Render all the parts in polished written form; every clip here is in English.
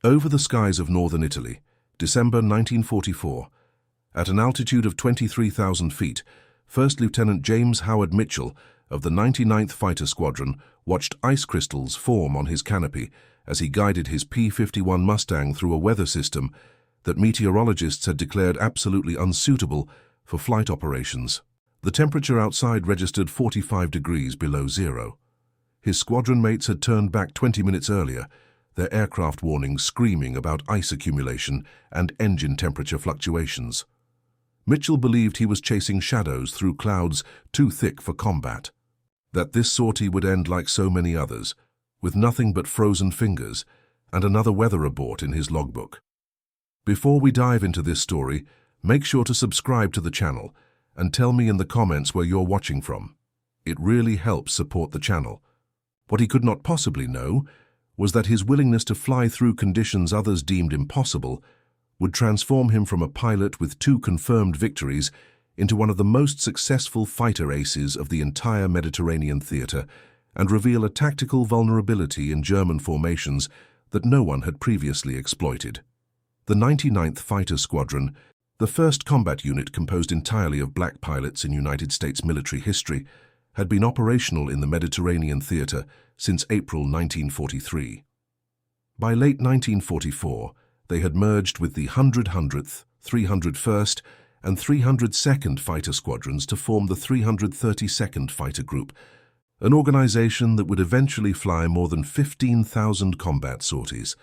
Over the skies of northern Italy, December 1944. At an altitude of 23,000 feet, First Lieutenant James Howard Mitchell of the 99th Fighter Squadron watched ice crystals form on his canopy as he guided his P-51 Mustang through a weather system that meteorologists had declared absolutely unsuitable for flight operations. The temperature outside registered 45 degrees below zero. His squadron mates had turned back 20 minutes earlier, their aircraft warnings screaming about ice accumulation and engine temperature fluctuations. Mitchell believed he was chasing shadows through clouds too thick for combat, that this sortie would end like so many others, with nothing but frozen fingers and another weather report in his logbook. Before we dive into this story, make sure to subscribe to the channel and tell me in the comments where you're watching from. It really helps support the channel. What he could not possibly know was that his willingness to fly through conditions others deemed impossible would transform him from a pilot with 2 confirmed victories into one of the most successful fighter aces of the entire Mediterranean theater and reveal a tactical vulnerability in German formations that no one had previously exploited. The 99th Fighter Squadron, the first combat unit composed entirely of black pilots in United States military history, had been operational in the Mediterranean theater since April 1943. By late 1944, they had merged with the 100th, 301st, and 302nd Fighter Squadrons to form the 332nd Fighter Group, an organization that would eventually fly more than 15,000 combat sorties.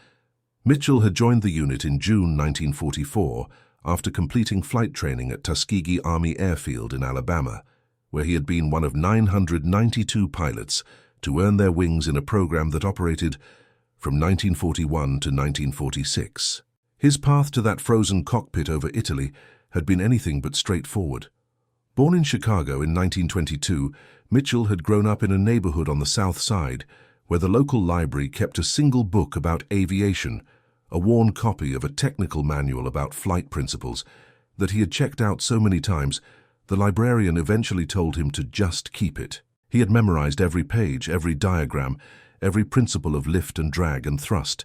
Mitchell had joined the unit in June 1944 after completing flight training at Tuskegee Army Airfield in Alabama, where he had been one of 992 pilots to earn their wings in a program that operated from 1941 to 1946. His path to that frozen cockpit over Italy had been anything but straightforward. Born in Chicago in 1922, Mitchell had grown up in a neighborhood on the South Side where the local library kept a single book about aviation, a worn copy of a technical manual about flight principles that he had checked out so many times the librarian eventually told him to just keep it. He had memorized every page, every diagram, every principle of lift and drag and thrust.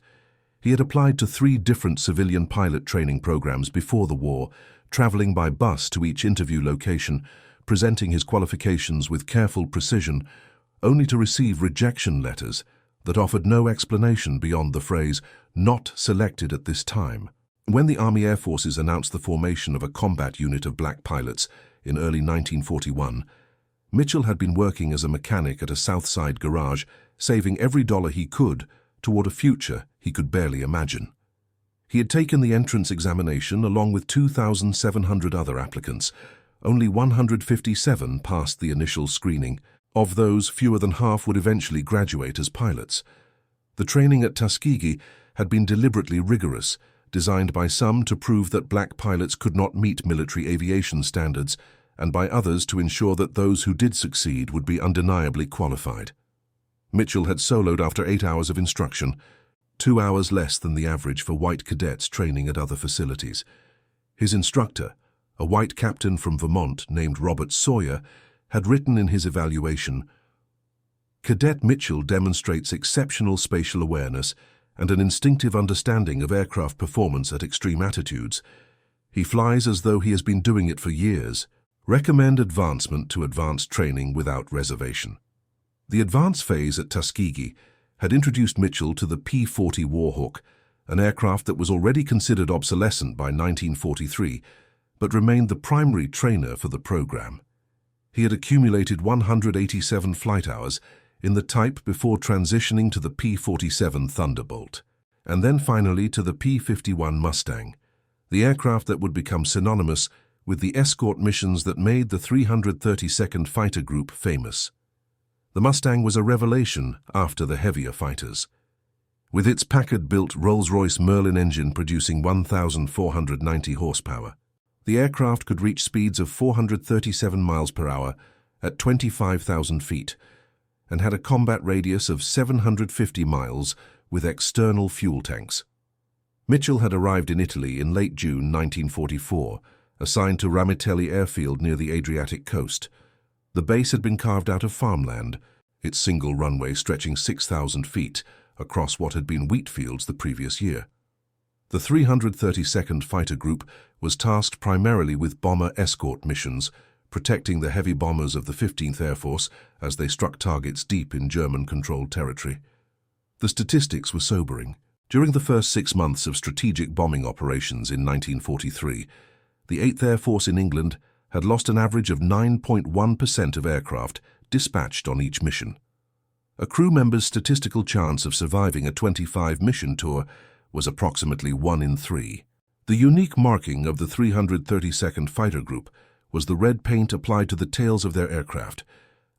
He had applied to 3 different civilian pilot training programs before the war, traveling by bus to each interview location, presenting his qualifications with careful precision, only to receive rejection letters that offered no explanation beyond the phrase, "not selected at this time." When the Army Air Forces announced the formation of a combat unit of black pilots in early 1941, Mitchell had been working as a mechanic at a South Side garage, saving every dollar he could toward a future he could barely imagine. He had taken the entrance examination along with 2,700 other applicants. Only 157 passed the initial screening. Of those, fewer than half would eventually graduate as pilots. The training at Tuskegee had been deliberately rigorous, designed by some to prove that black pilots could not meet military aviation standards, and by others to ensure that those who did succeed would be undeniably qualified. Mitchell had soloed after 8 hours of instruction, 2 hours less than the average for white cadets training at other facilities. His instructor, a white captain from Vermont named Robert Sawyer, had written in his evaluation, "Cadet Mitchell demonstrates exceptional spatial awareness and an instinctive understanding of aircraft performance at extreme altitudes. He flies as though he has been doing it for years. Recommend advancement to advanced training without reservation." The advance phase at Tuskegee had introduced Mitchell to the P-40 Warhawk, an aircraft that was already considered obsolescent by 1943, but remained the primary trainer for the program. He had accumulated 187 flight hours in the type before transitioning to the P-47 Thunderbolt, and then finally to the P-51 Mustang, the aircraft that would become synonymous with the escort missions that made the 332nd Fighter Group famous. The Mustang was a revelation after the heavier fighters. With its Packard-built Rolls-Royce Merlin engine producing 1,490 horsepower, the aircraft could reach speeds of 437 miles per hour at 25,000 feet and had a combat radius of 750 miles with external fuel tanks. Mitchell had arrived in Italy in late June 1944, assigned to Ramitelli Airfield near the Adriatic coast. The base had been carved out of farmland, its single runway stretching 6,000 feet across what had been wheat fields the previous year. The 332nd Fighter Group was tasked primarily with bomber escort missions, protecting the heavy bombers of the 15th Air Force as they struck targets deep in German-controlled territory. The statistics were sobering. During the first 6 months of strategic bombing operations in 1943, the 8th Air Force in England had lost an average of 9.1% of aircraft dispatched on each mission. A crew member's statistical chance of surviving a 25-mission tour was approximately 1 in 3. The unique marking of the 332nd Fighter Group was the red paint applied to the tails of their aircraft,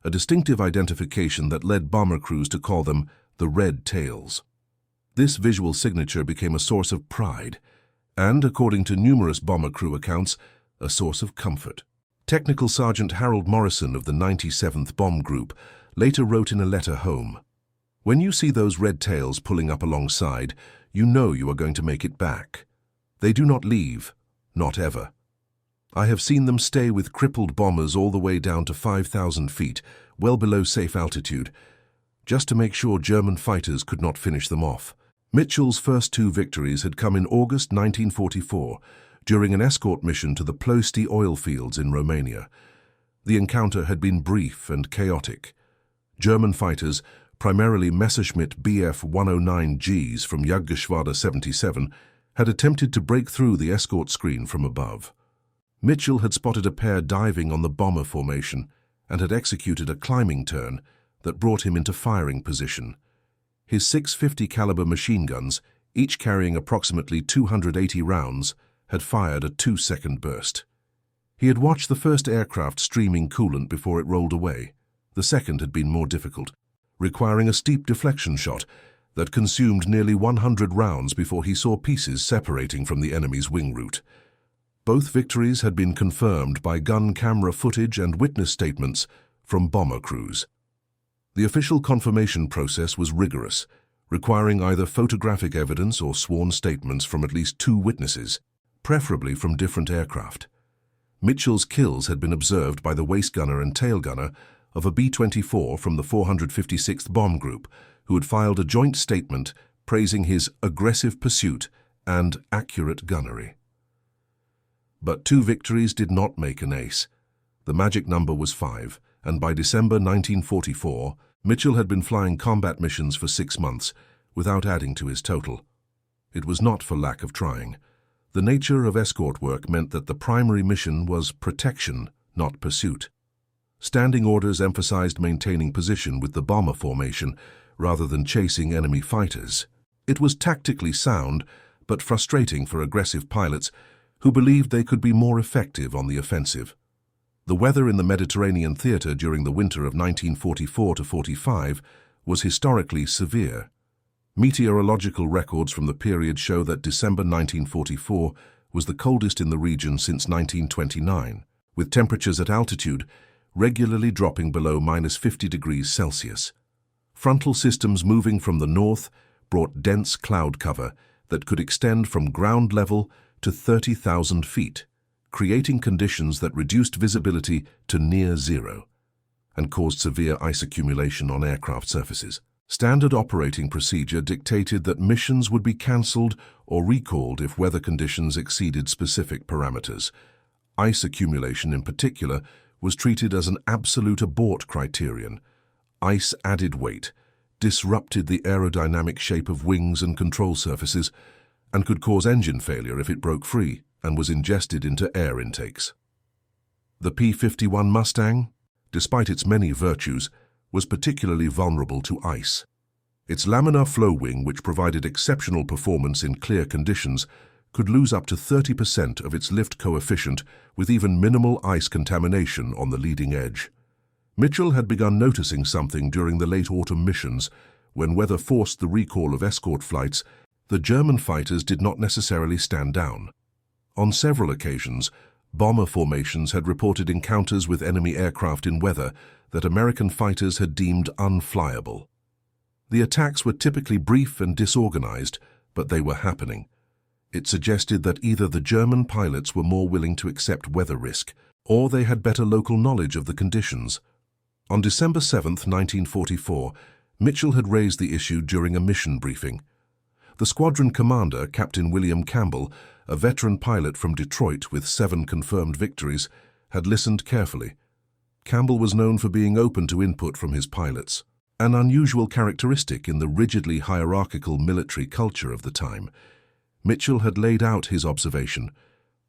a distinctive identification that led bomber crews to call them the Red Tails. This visual signature became a source of pride and, according to numerous bomber crew accounts, a source of comfort. Technical Sergeant Harold Morrison of the 97th Bomb Group later wrote in a letter home, "When you see those red tails pulling up alongside, you know you are going to make it back. They do not leave, not ever. I have seen them stay with crippled bombers all the way down to 5,000 feet, well below safe altitude, just to make sure German fighters could not finish them off." Mitchell's first 2 victories had come in August 1944, during an escort mission to the Ploiești oil fields in Romania. The encounter had been brief and chaotic. German fighters, primarily Messerschmitt Bf 109Gs from Jagdgeschwader 77, had attempted to break through the escort screen from above. Mitchell had spotted a pair diving on the bomber formation and had executed a climbing turn that brought him into firing position. His 650 caliber machine guns, each carrying approximately 280 rounds, had fired a 2-second burst. He had watched the first aircraft streaming coolant before it rolled away. The second had been more difficult, requiring a steep deflection shot that consumed nearly 100 rounds before he saw pieces separating from the enemy's wing route. Both victories had been confirmed by gun camera footage and witness statements from bomber crews. The official confirmation process was rigorous, requiring either photographic evidence or sworn statements from at least 2 witnesses, preferably from different aircraft. Mitchell's kills had been observed by the waist gunner and tail gunner of a B-24 from the 456th Bomb Group, who had filed a joint statement praising his aggressive pursuit and accurate gunnery. But 2 victories did not make an ace. The magic number was 5, and by December 1944, Mitchell had been flying combat missions for 6 months without adding to his total. It was not for lack of trying. The nature of escort work meant that the primary mission was protection, not pursuit. Standing orders emphasized maintaining position with the bomber formation rather than chasing enemy fighters. It was tactically sound, but frustrating for aggressive pilots who believed they could be more effective on the offensive. The weather in the Mediterranean theater during the winter of 1944-45 was historically severe. Meteorological records from the period show that December 1944 was the coldest in the region since 1929, with temperatures at altitude regularly dropping below -50 degrees Celsius. Frontal systems moving from the north brought dense cloud cover that could extend from ground level to 30,000 feet, creating conditions that reduced visibility to near zero and caused severe ice accumulation on aircraft surfaces. Standard operating procedure dictated that missions would be cancelled or recalled if weather conditions exceeded specific parameters. Ice accumulation, in particular, was treated as an absolute abort criterion. Ice added weight, disrupted the aerodynamic shape of wings and control surfaces, and could cause engine failure if it broke free and was ingested into air intakes. The P-51 Mustang, despite its many virtues, was particularly vulnerable to ice. Its laminar flow wing, which provided exceptional performance in clear conditions, could lose up to 30% of its lift coefficient with even minimal ice contamination on the leading edge. Mitchell had begun noticing something during the late autumn missions. When weather forced the recall of escort flights, the German fighters did not necessarily stand down. On several occasions, bomber formations had reported encounters with enemy aircraft in weather that American fighters had deemed unflyable. The attacks were typically brief and disorganized, but they were happening. It suggested that either the German pilots were more willing to accept weather risk, or they had better local knowledge of the conditions. On December 7, 1944, Mitchell had raised the issue during a mission briefing. The squadron commander, Captain William Campbell, a veteran pilot from Detroit with 7 confirmed victories, had listened carefully. Campbell was known for being open to input from his pilots, an unusual characteristic in the rigidly hierarchical military culture of the time. Mitchell had laid out his observation.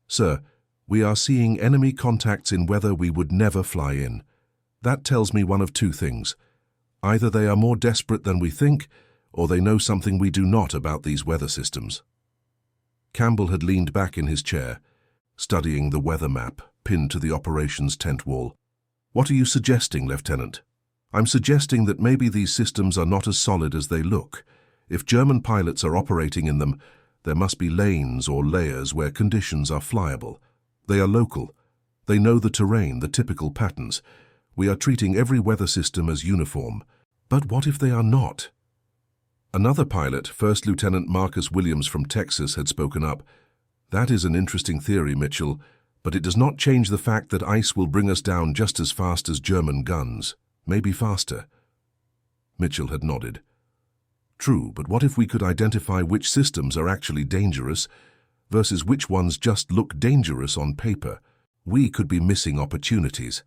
"Sir, we are seeing enemy contacts in weather we would never fly in. That tells me one of 2 things. Either they are more desperate than we think, or they know something we do not about these weather systems." Campbell had leaned back in his chair, studying the weather map pinned to the operations tent wall. "What are you suggesting, Lieutenant?" "I'm suggesting that maybe these systems are not as solid as they look. If German pilots are operating in them, there must be lanes or layers where conditions are flyable. They are local. They know the terrain, the typical patterns. We are treating every weather system as uniform. But what if they are not?" Another pilot, First Lieutenant Marcus Williams from Texas, had spoken up. "That is an interesting theory, Mitchell, but it does not change the fact that ice will bring us down just as fast as German guns, maybe faster." Mitchell had nodded. "True, but what if we could identify which systems are actually dangerous versus which ones just look dangerous on paper? We could be missing opportunities."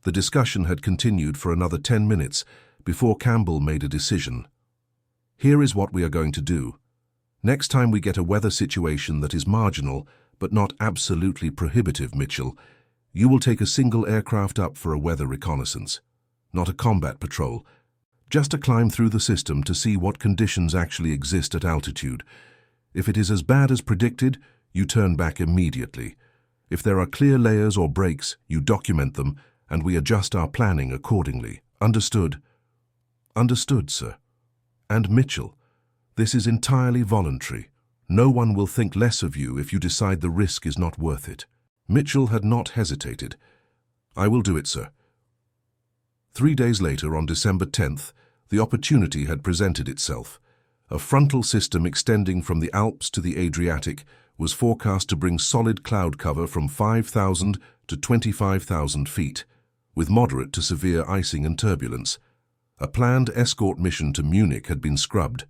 The discussion had continued for another 10 minutes before Campbell made a decision. "Here is what we are going to do. Next time we get a weather situation that is marginal but not absolutely prohibitive, Mitchell, you will take a single aircraft up for a weather reconnaissance. Not a combat patrol, just a climb through the system to see what conditions actually exist at altitude. If it is as bad as predicted, you turn back immediately. If there are clear layers or breaks, you document them, and we adjust our planning accordingly. Understood?" "Understood, sir." "And Mitchell, this is entirely voluntary. No one will think less of you if you decide the risk is not worth it." Mitchell had not hesitated. "I will do it, sir." 3 days later, on December 10th, the opportunity had presented itself. A frontal system extending from the Alps to the Adriatic was forecast to bring solid cloud cover from 5,000 to 25,000 feet, with moderate to severe icing and turbulence. A planned escort mission to Munich had been scrubbed.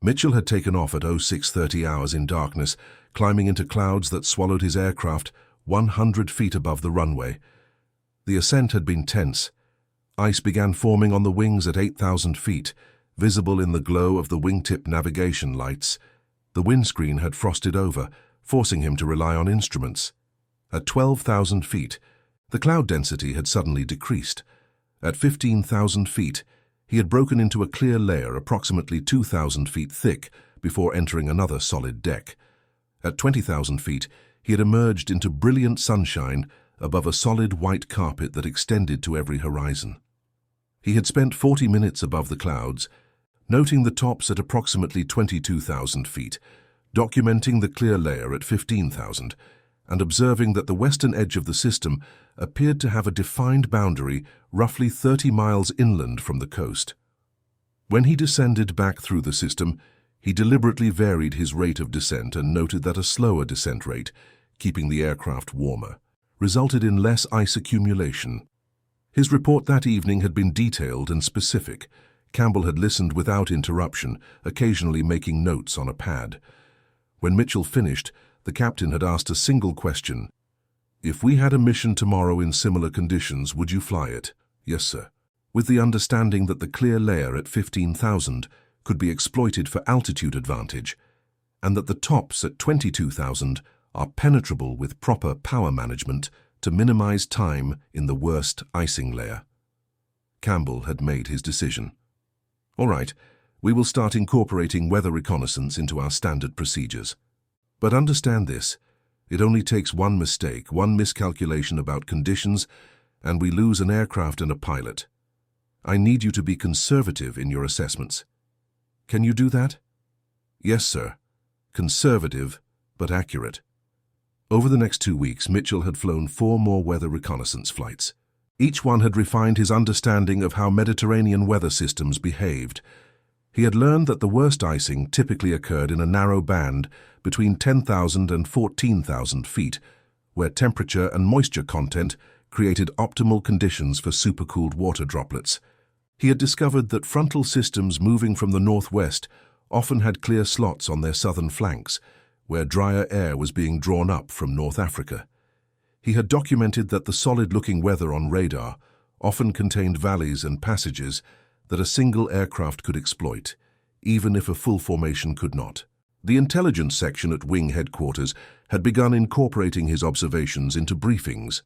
Mitchell had taken off at 0630 hours in darkness, climbing into clouds that swallowed his aircraft 100 feet above the runway. The ascent had been tense. Ice began forming on the wings at 8,000 feet, visible in the glow of the wingtip navigation lights. The windscreen had frosted over, forcing him to rely on instruments. At 12,000 feet, the cloud density had suddenly decreased. At 15,000 feet, he had broken into a clear layer approximately 2,000 feet thick before entering another solid deck. At 20,000 feet, he had emerged into brilliant sunshine above a solid white carpet that extended to every horizon. He had spent 40 minutes above the clouds, noting the tops at approximately 22,000 feet, documenting the clear layer at 15,000, and observing that the western edge of the system appeared to have a defined boundary roughly 30 miles inland from the coast. When he descended back through the system, he deliberately varied his rate of descent and noted that a slower descent rate, keeping the aircraft warmer, resulted in less ice accumulation. His report that evening had been detailed and specific. Campbell had listened without interruption, occasionally making notes on a pad. When Mitchell finished, the captain had asked a single question. "If we had a mission tomorrow in similar conditions, would you fly it?" "Yes, sir." With the understanding that the clear layer at 15,000 could be exploited for altitude advantage, and that the tops at 22,000 are penetrable with proper power management to minimize time in the worst icing layer. Campbell had made his decision. "All right, we will start incorporating weather reconnaissance into our standard procedures. But understand this, it only takes one mistake, one miscalculation about conditions, and we lose an aircraft and a pilot. I need you to be conservative in your assessments. Can you do that?" "Yes, sir. Conservative, but accurate." Over the next 2 weeks, Mitchell had flown 4 more weather reconnaissance flights. Each one had refined his understanding of how Mediterranean weather systems behaved. He had learned that the worst icing typically occurred in a narrow band between 10,000 and 14,000 feet, where temperature and moisture content created optimal conditions for supercooled water droplets. He had discovered that frontal systems moving from the northwest often had clear slots on their southern flanks, where drier air was being drawn up from North Africa. He had documented that the solid-looking weather on radar often contained valleys and passages that a single aircraft could exploit, even if a full formation could not. The intelligence section at Wing Headquarters had begun incorporating his observations into briefings.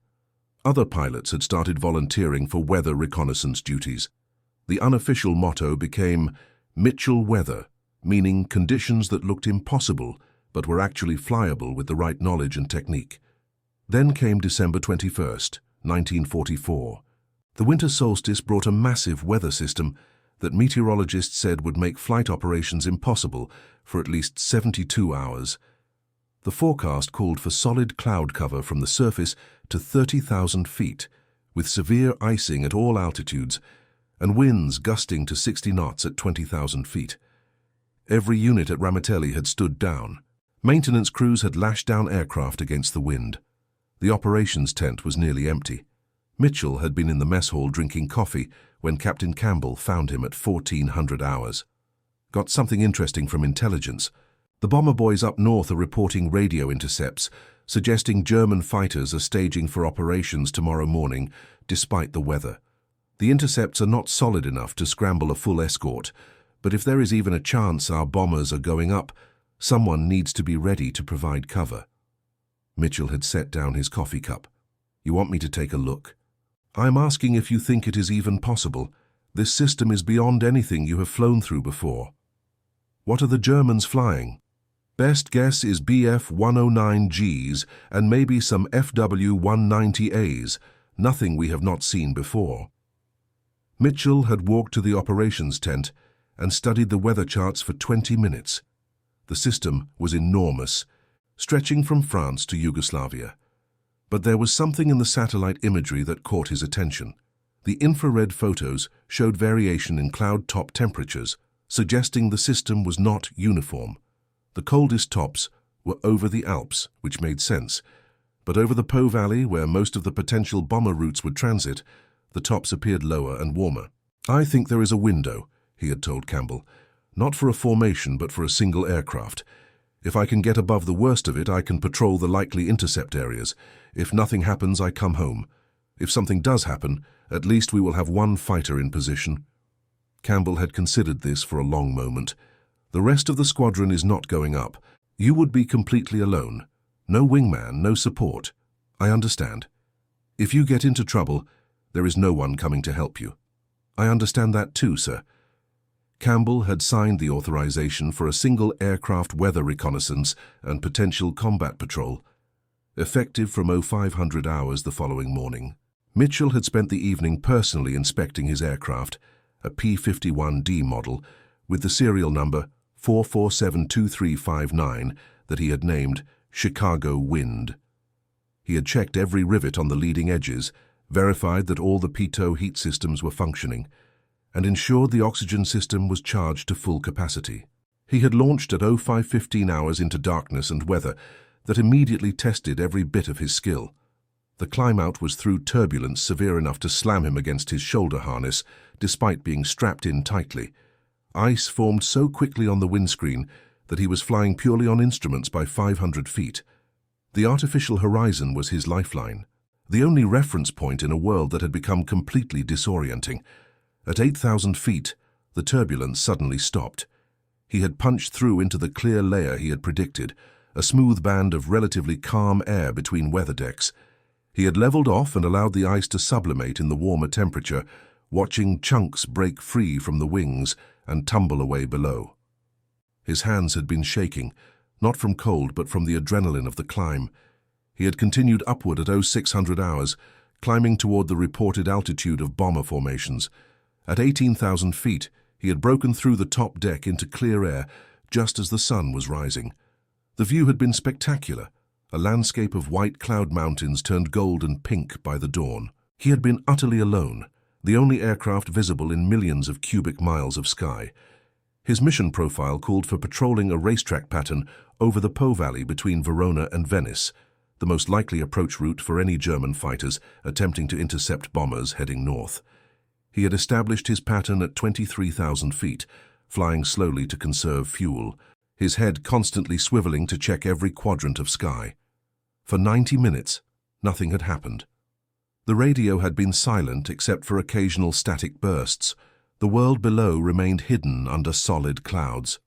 Other pilots had started volunteering for weather reconnaissance duties. The unofficial motto became Mitchell Weather, meaning conditions that looked impossible but were actually flyable with the right knowledge and technique. Then came December 21st, 1944. The winter solstice brought a massive weather system that meteorologists said would make flight operations impossible for at least 72 hours. The forecast called for solid cloud cover from the surface to 30,000 feet, with severe icing at all altitudes and winds gusting to 60 knots at 20,000 feet. Every unit at Ramitelli had stood down. Maintenance crews had lashed down aircraft against the wind. The operations tent was nearly empty. Mitchell had been in the mess hall drinking coffee when Captain Campbell found him at 1400 hours. Got something interesting from intelligence. The bomber boys up north are reporting radio intercepts, suggesting German fighters are staging for operations tomorrow morning, despite the weather. The intercepts are not solid enough to scramble a full escort, but if there is even a chance our bombers are going up, someone needs to be ready to provide cover. Mitchell had set down his coffee cup. You want me to take a look? I'm asking if you think it is even possible. This system is beyond anything you have flown through before. What are the Germans flying? Best guess is Bf-109Gs and maybe some FW-190As, nothing we have not seen before. Mitchell had walked to the operations tent and studied the weather charts for 20 minutes. The system was enormous, stretching from France to Yugoslavia. But there was something in the satellite imagery that caught his attention. The infrared photos showed variation in cloud top temperatures, suggesting the system was not uniform. The coldest tops were over the Alps, which made sense, but over the Po Valley, where most of the potential bomber routes would transit, the tops appeared lower and warmer. I think there is a window, he had told Campbell. Not for a formation, but for a single aircraft. If I can get above the worst of it, I can patrol the likely intercept areas. If nothing happens, I come home. If something does happen, at least we will have one fighter in position. Campbell had considered this for a long moment. The rest of the squadron is not going up. You would be completely alone. No wingman, no support. I understand. If you get into trouble, there is no one coming to help you. I understand that too, sir. Campbell had signed the authorization for a single aircraft weather reconnaissance and potential combat patrol, effective from 0500 hours the following morning. Mitchell had spent the evening personally inspecting his aircraft, a P-51D model, with the serial number 4472359 that he had named Chicago Wind. He had checked every rivet on the leading edges, verified that all the pitot heat systems were functioning, and ensured the oxygen system was charged to full capacity. He had launched at 0515 hours into darkness and weather that immediately tested every bit of his skill. The climb-out was through turbulence severe enough to slam him against his shoulder harness, despite being strapped in tightly. Ice formed so quickly on the windscreen that he was flying purely on instruments by 500 feet. The artificial horizon was his lifeline, the only reference point in a world that had become completely disorienting. At 8,000 feet, the turbulence suddenly stopped. He had punched through into the clear layer he had predicted, a smooth band of relatively calm air between weather decks. He had leveled off and allowed the ice to sublimate in the warmer temperature, watching chunks break free from the wings and tumble away below. His hands had been shaking, not from cold but from the adrenaline of the climb. He had continued upward at 0600 hours, climbing toward the reported altitude of bomber formations. At 18,000 feet, he had broken through the top deck into clear air just as the sun was rising. The view had been spectacular, a landscape of white cloud mountains turned gold and pink by the dawn. He had been utterly alone, the only aircraft visible in millions of cubic miles of sky. His mission profile called for patrolling a racetrack pattern over the Po Valley between Verona and Venice, the most likely approach route for any German fighters attempting to intercept bombers heading north. He had established his pattern at 23,000 feet, flying slowly to conserve fuel, his head constantly swiveling to check every quadrant of sky. For 90 minutes, nothing had happened. The radio had been silent except for occasional static bursts. The world below remained hidden under solid clouds.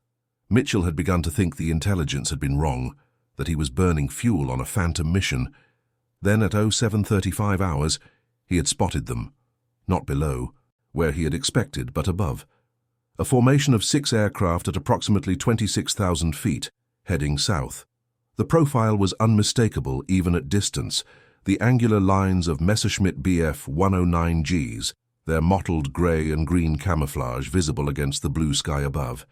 Mitchell had begun to think the intelligence had been wrong, that he was burning fuel on a phantom mission. Then at 07:35 hours, he had spotted them, not below, where he had expected, but above. A formation of 6 aircraft at approximately 26,000 feet, heading south. The profile was unmistakable even at distance, the angular lines of Messerschmitt Bf 109Gs, their mottled grey and green camouflage visible against the blue sky above.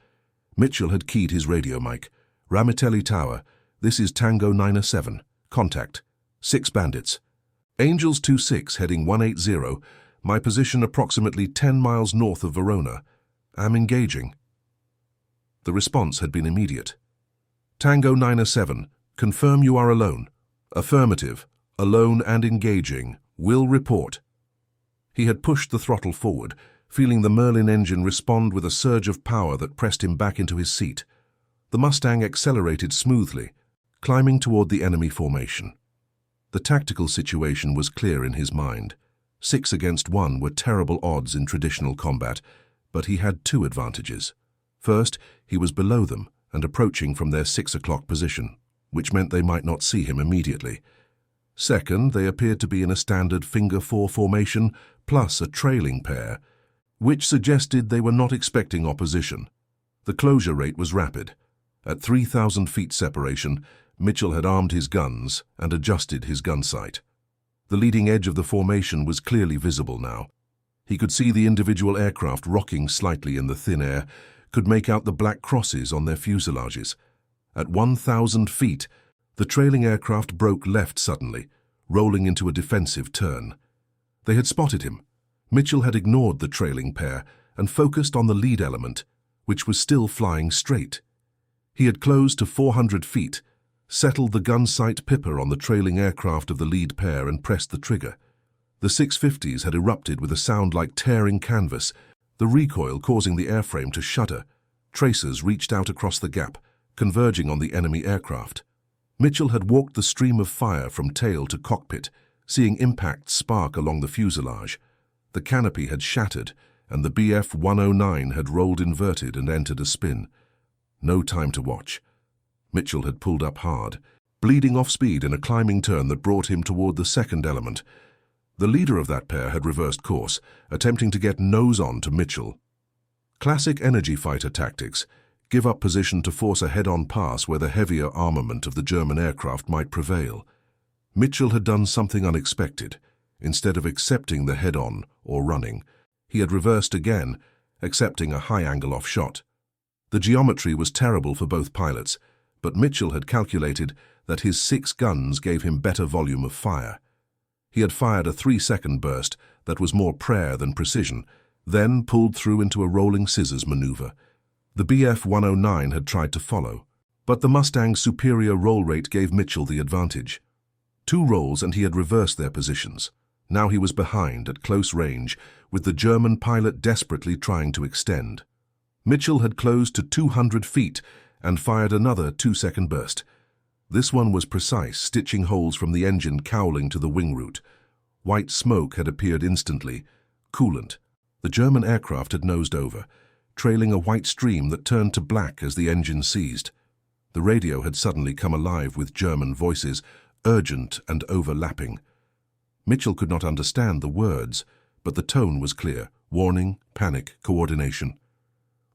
Mitchell had keyed his radio mic. Ramitelli Tower, this is Tango 907. Contact. 6 bandits. Angels 26 heading 180, my position approximately 10 miles north of Verona. Am engaging. The response had been immediate. Tango 907, confirm you are alone. Affirmative, alone and engaging. Will report. He had pushed the throttle forward, feeling the Merlin engine respond with a surge of power that pressed him back into his seat. The Mustang accelerated smoothly, climbing toward the enemy formation. The tactical situation was clear in his mind. 6 against 1 were terrible odds in traditional combat, but he had 2 advantages. First, he was below them and approaching from their 6 o'clock position, which meant they might not see him immediately. Second, they appeared to be in a standard finger 4 formation plus a trailing pair, which suggested they were not expecting opposition. The closure rate was rapid. At 3,000 feet separation, Mitchell had armed his guns and adjusted his gun sight. The leading edge of the formation was clearly visible now. He could see the individual aircraft rocking slightly in the thin air, could make out the black crosses on their fuselages. At 1,000 feet, the trailing aircraft broke left suddenly, rolling into a defensive turn. They had spotted him. Mitchell had ignored the trailing pair and focused on the lead element, which was still flying straight. He had closed to 400 feet, settled the gun sight pipper on the trailing aircraft of the lead pair and pressed the trigger. The 650s had erupted with a sound like tearing canvas, the recoil causing the airframe to shudder. Tracers reached out across the gap, converging on the enemy aircraft. Mitchell had walked the stream of fire from tail to cockpit, seeing impacts spark along the fuselage. The canopy had shattered, and the Bf 109 had rolled inverted and entered a spin. No time to watch. Mitchell had pulled up hard, bleeding off speed in a climbing turn that brought him toward the second element. The leader of that pair had reversed course, attempting to get nose-on to Mitchell. Classic energy fighter tactics: give up position to force a head-on pass where the heavier armament of the German aircraft might prevail. Mitchell had done something unexpected. Instead of accepting the head-on or running, he had reversed again, accepting a high-angle off shot. The geometry was terrible for both pilots, but Mitchell had calculated that his 6 guns gave him better volume of fire. He had fired a 3-second burst that was more prayer than precision, then pulled through into a rolling scissors maneuver. The Bf 109 had tried to follow, but the Mustang's superior roll rate gave Mitchell the advantage. 2 rolls and he had reversed their positions. Now he was behind at close range, with the German pilot desperately trying to extend. Mitchell had closed to 200 feet and fired another 2-second burst. This one was precise, stitching holes from the engine cowling to the wing root. White smoke had appeared instantly. Coolant. The German aircraft had nosed over, trailing a white stream that turned to black as the engine seized. The radio had suddenly come alive with German voices, urgent and overlapping. Mitchell could not understand the words, but the tone was clear: warning, panic, coordination.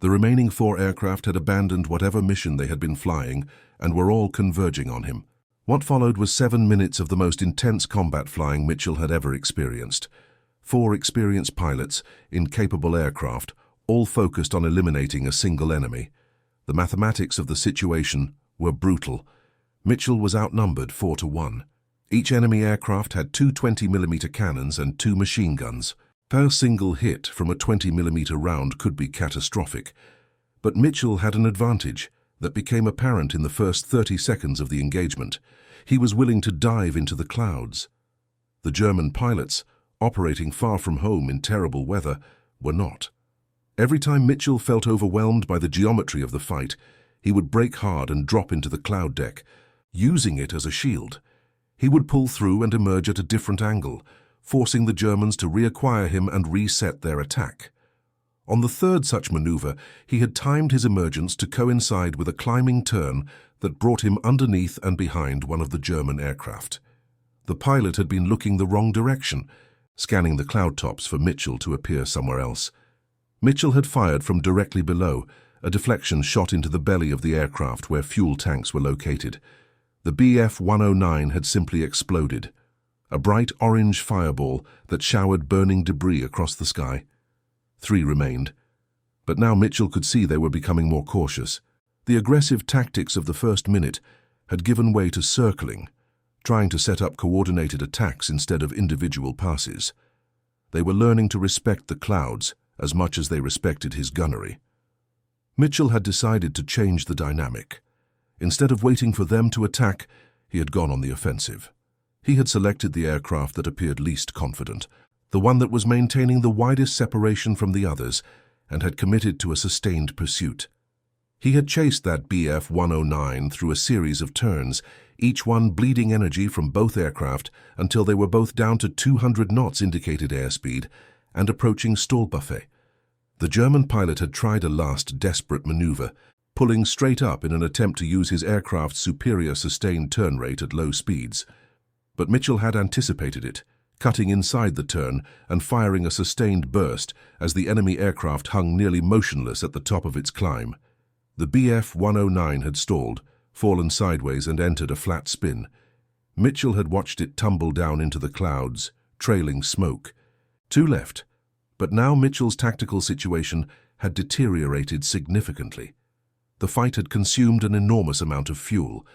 The remaining 4 aircraft had abandoned whatever mission they had been flying and were all converging on him. What followed was 7 minutes of the most intense combat flying Mitchell had ever experienced. 4 experienced pilots in capable aircraft, all focused on eliminating a single enemy. The mathematics of the situation were brutal. Mitchell was outnumbered 4-1. Each enemy aircraft had 2 20mm cannons and 2 machine guns. Per single hit from a 20mm round could be catastrophic. But Mitchell had an advantage that became apparent in the first 30 seconds of the engagement. He was willing to dive into the clouds. The German pilots, operating far from home in terrible weather, were not. Every time Mitchell felt overwhelmed by the geometry of the fight, he would brake hard and drop into the cloud deck, using it as a shield. He would pull through and emerge at a different angle, forcing the Germans to reacquire him and reset their attack. On the third such maneuver, he had timed his emergence to coincide with a climbing turn that brought him underneath and behind one of the German aircraft. The pilot had been looking the wrong direction, scanning the cloud tops for Mitchell to appear somewhere else. Mitchell had fired from directly below, a deflection shot into the belly of the aircraft where fuel tanks were located. The Bf-109 had simply exploded, a bright orange fireball that showered burning debris across the sky. 3 remained, but now Mitchell could see they were becoming more cautious. The aggressive tactics of the first minute had given way to circling, trying to set up coordinated attacks instead of individual passes. They were learning to respect the clouds as much as they respected his gunnery. Mitchell had decided to change the dynamic. Instead of waiting for them to attack, he had gone on the offensive. He had selected the aircraft that appeared least confident, the one that was maintaining the widest separation from the others, and had committed to a sustained pursuit. He had chased that Bf-109 through a series of turns, each one bleeding energy from both aircraft until they were both down to 200 knots indicated airspeed and approaching stall buffet. The German pilot had tried a last desperate maneuver, pulling straight up in an attempt to use his aircraft's superior sustained turn rate at low speeds. But Mitchell had anticipated it, cutting inside the turn and firing a sustained burst as the enemy aircraft hung nearly motionless at the top of its climb. The Bf-109 had stalled, fallen sideways and entered a flat spin. Mitchell had watched it tumble down into the clouds, trailing smoke. 2 left, but now Mitchell's tactical situation had deteriorated significantly. The fight had consumed an enormous amount of fuel.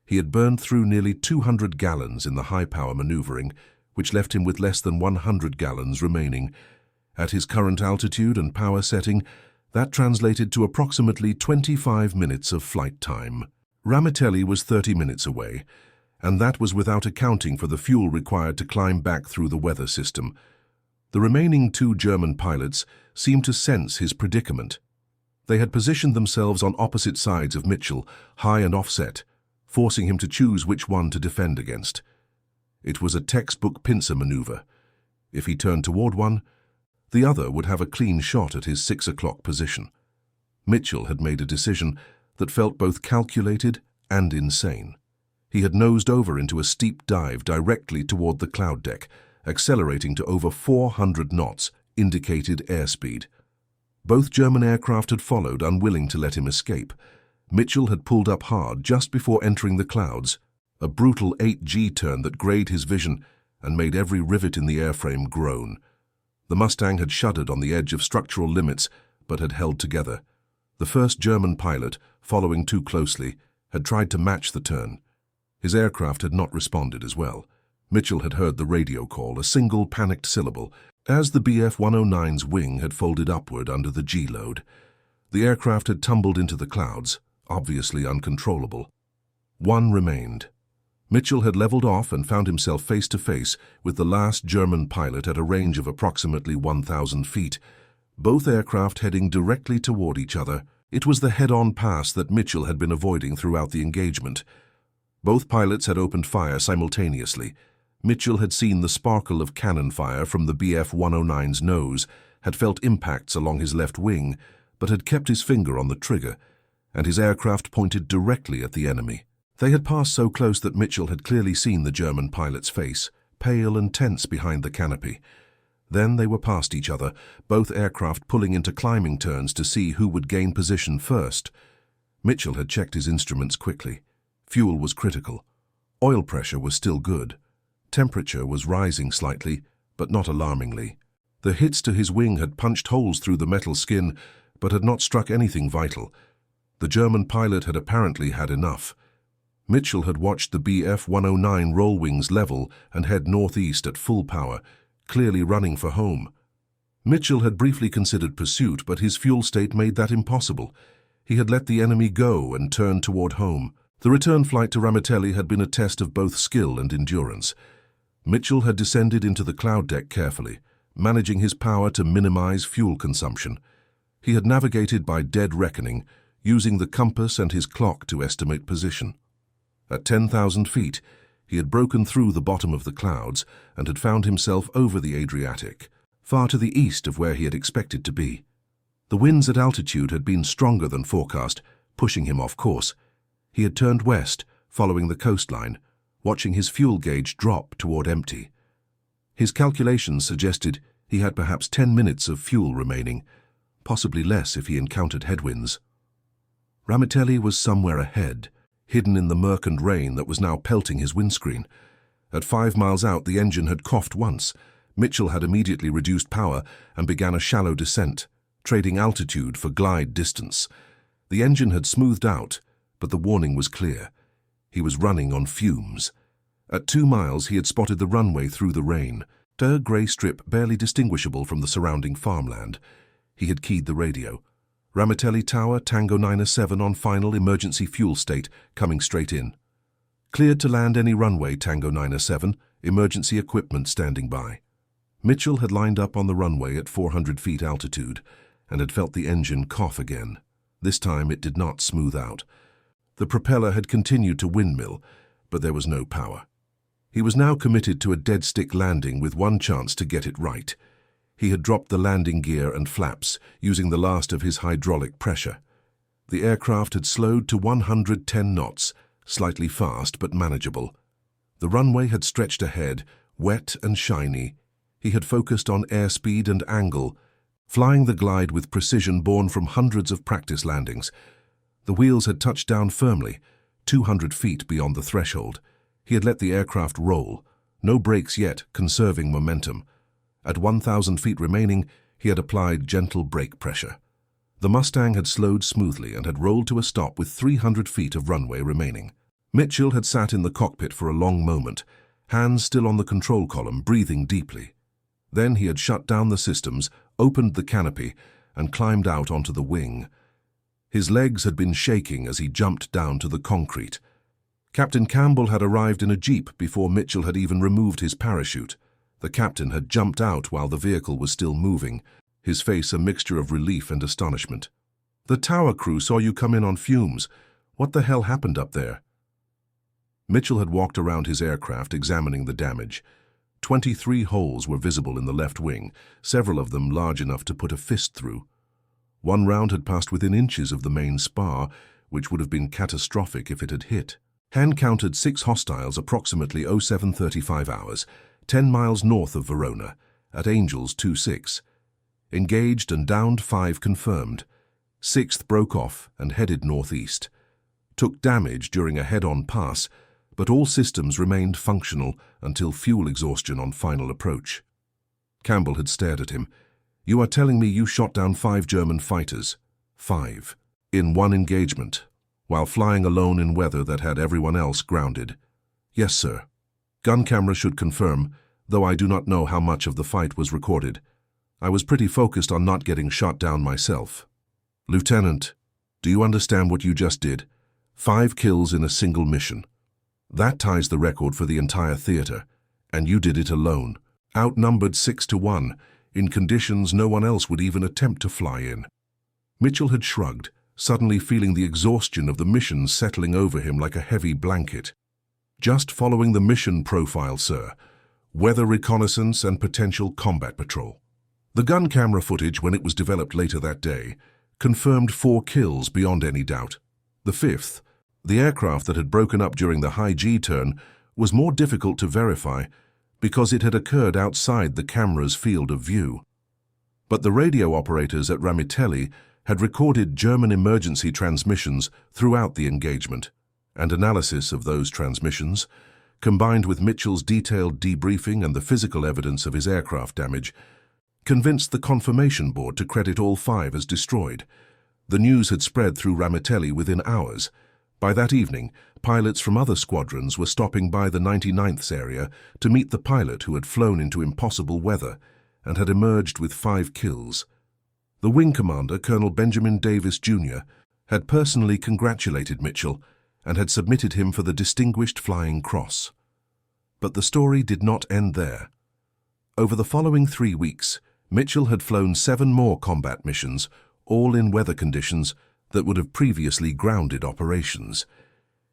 He had burned through nearly 200 gallons in the high-power maneuvering, which left him with less than 100 gallons remaining. At his current altitude and power setting, that translated to approximately 25 minutes of flight time. Ramitelli was 30 minutes away, and that was without accounting for the fuel required to climb back through the weather system. The remaining 2 German pilots seemed to sense his predicament. They had positioned themselves on opposite sides of Mitchell, high and offset, forcing him to choose which one to defend against. It was a textbook pincer maneuver. If he turned toward one, the other would have a clean shot at his 6 o'clock position. Mitchell had made a decision that felt both calculated and insane. He had nosed over into a steep dive directly toward the cloud deck, accelerating to over 400 knots, indicated airspeed. Both German aircraft had followed, unwilling to let him escape. Mitchell had pulled up hard just before entering the clouds, a brutal 8G turn that grayed his vision and made every rivet in the airframe groan. The Mustang had shuddered on the edge of structural limits, but had held together. The first German pilot, following too closely, had tried to match the turn. His aircraft had not responded as well. Mitchell had heard the radio call, a single panicked syllable, as the Bf-109's wing had folded upward under the G-load. The aircraft had tumbled into the clouds, obviously uncontrollable. 1 remained. Mitchell had leveled off and found himself face to face with the last German pilot at a range of approximately 1,000 feet, both aircraft heading directly toward each other. It was the head-on pass that Mitchell had been avoiding throughout the engagement. Both pilots had opened fire simultaneously. Mitchell had seen the sparkle of cannon fire from the Bf-109's nose, had felt impacts along his left wing, but had kept his finger on the trigger, and his aircraft pointed directly at the enemy. They had passed so close that Mitchell had clearly seen the German pilot's face, pale and tense behind the canopy. Then they were past each other, both aircraft pulling into climbing turns to see who would gain position first. Mitchell had checked his instruments quickly. Fuel was critical. Oil pressure was still good. Temperature was rising slightly, but not alarmingly. The hits to his wing had punched holes through the metal skin, but had not struck anything vital. The German pilot had apparently had enough. Mitchell had watched the Bf-109 roll wings level and head northeast at full power, clearly running for home. Mitchell had briefly considered pursuit, but his fuel state made that impossible. He had let the enemy go and turned toward home. The return flight to Ramitelli had been a test of both skill and endurance. Mitchell had descended into the cloud deck carefully, managing his power to minimize fuel consumption. He had navigated by dead reckoning, using the compass and his clock to estimate position. At 10,000 feet, he had broken through the bottom of the clouds and had found himself over the Adriatic, far to the east of where he had expected to be. The winds at altitude had been stronger than forecast, pushing him off course. He had turned west, following the coastline, watching his fuel gauge drop toward empty. His calculations suggested he had perhaps 10 minutes of fuel remaining, possibly less if he encountered headwinds. Ramitelli was somewhere ahead, hidden in the murk and rain that was now pelting his windscreen. At 5 miles out, the engine had coughed once. Mitchell had immediately reduced power and began a shallow descent, trading altitude for glide distance. The engine had smoothed out, but the warning was clear. He was running on fumes. At 2 miles, he had spotted the runway through the rain, a grey strip barely distinguishable from the surrounding farmland. He had keyed the radio. Ramitelli Tower, Tango 907 on final emergency fuel state, coming straight in. Cleared to land any runway, Tango 907, emergency equipment standing by. Mitchell had lined up on the runway at 400 feet altitude and had felt the engine cough again. This time it did not smooth out. The propeller had continued to windmill, but there was no power. He was now committed to a dead-stick landing with one chance to get it right. He had dropped the landing gear and flaps, using the last of his hydraulic pressure. The aircraft had slowed to 110 knots, slightly fast but manageable. The runway had stretched ahead, wet and shiny. He had focused on airspeed and angle, flying the glide with precision born from hundreds of practice landings. The wheels had touched down firmly, 200 feet beyond the threshold. He had let the aircraft roll, no brakes yet, conserving momentum. At 1,000 feet remaining, he had applied gentle brake pressure. The Mustang had slowed smoothly and had rolled to a stop with 300 feet of runway remaining. Mitchell had sat in the cockpit for a long moment, hands still on the control column, breathing deeply. Then he had shut down the systems, opened the canopy, and climbed out onto the wing. His legs had been shaking as he jumped down to the concrete. Captain Campbell had arrived in a jeep before Mitchell had even removed his parachute. The captain had jumped out while the vehicle was still moving, his face a mixture of relief and astonishment. "The tower crew saw you come in on fumes. What the hell happened up there?" Mitchell had walked around his aircraft, examining the damage. 23 holes were visible in the left wing, several of them large enough to put a fist through. One round had passed within inches of the main spar, which would have been catastrophic if it had hit. Hand counted 6 hostiles approximately 0735 hours, 10 miles north of Verona, at Angels 26. Engaged and downed 5 confirmed. 6th broke off and headed northeast. Took damage during a head-on pass, but all systems remained functional until fuel exhaustion on final approach. Campbell had stared at him. "You are telling me you shot down 5 German fighters?" 5. "In one engagement, while flying alone in weather that had everyone else grounded?" "Yes, sir." "Gun camera should confirm, though I do not know how much of the fight was recorded. I was pretty focused on not getting shot down myself." "Lieutenant, do you understand what you just did? 5 kills in a single mission. That ties the record for the entire theater, and you did it alone, outnumbered 6-1, in conditions no one else would even attempt to fly in." Mitchell had shrugged, suddenly feeling the exhaustion of the mission settling over him like a heavy blanket. "Just following the mission profile, sir. Weather reconnaissance and potential combat patrol." The gun camera footage, when it was developed later that day, confirmed 4 kills beyond any doubt. The 5th, the aircraft that had broken up during the high G turn, was more difficult to verify because it had occurred outside the camera's field of view. But the radio operators at Ramitelli had recorded German emergency transmissions throughout the engagement, and analysis of those transmissions, combined with Mitchell's detailed debriefing and the physical evidence of his aircraft damage, convinced the confirmation board to credit all 5 as destroyed. The news had spread through Ramitelli within hours. By that evening, pilots from other squadrons were stopping by the 99th's area to meet the pilot who had flown into impossible weather and had emerged with 5 kills. The wing commander, Colonel Benjamin Davis, Jr., had personally congratulated Mitchell and had submitted him for the Distinguished Flying Cross. But the story did not end there. Over the following 3 weeks, Mitchell had flown 7 more combat missions, all in weather conditions that would have previously grounded operations.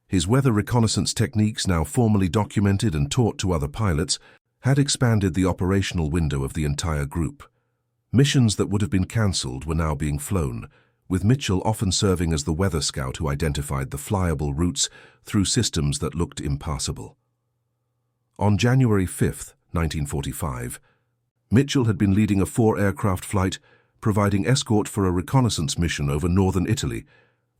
His weather reconnaissance techniques, now formally documented and taught to other pilots, had expanded the operational window of the entire group. Missions that would have been cancelled were now being flown, with Mitchell often serving as the weather scout who identified the flyable routes through systems that looked impassable. On January 5, 1945, Mitchell had been leading a 4-aircraft flight, providing escort for a reconnaissance mission over northern Italy,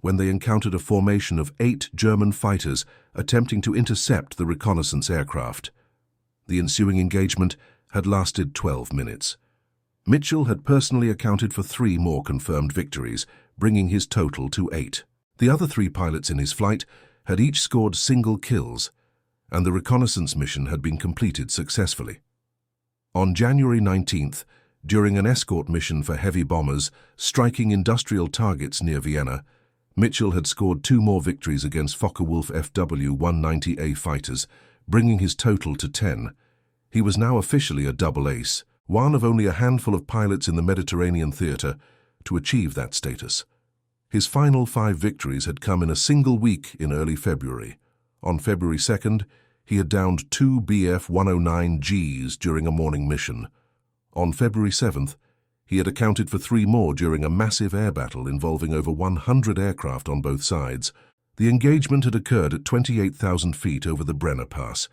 when they encountered a formation of 8 German fighters attempting to intercept the reconnaissance aircraft. The ensuing engagement had lasted 12 minutes. Mitchell had personally accounted for 3 more confirmed victories, bringing his total to 8. The other 3 pilots in his flight had each scored single kills, and the reconnaissance mission had been completed successfully. On January 19th, during an escort mission for heavy bombers striking industrial targets near Vienna, Mitchell had scored 2 more victories against Focke-Wulf FW-190A fighters, bringing his total to 10. He was now officially a double ace, one of only a handful of pilots in the Mediterranean theater to achieve that status. His final 5 victories had come in a single week in early February. On February 2nd, he had downed 2 Bf-109Gs during a morning mission. On February 7th, he had accounted for 3 more during a massive air battle involving over 100 aircraft on both sides. The engagement had occurred at 28,000 feet over the Brenner Pass,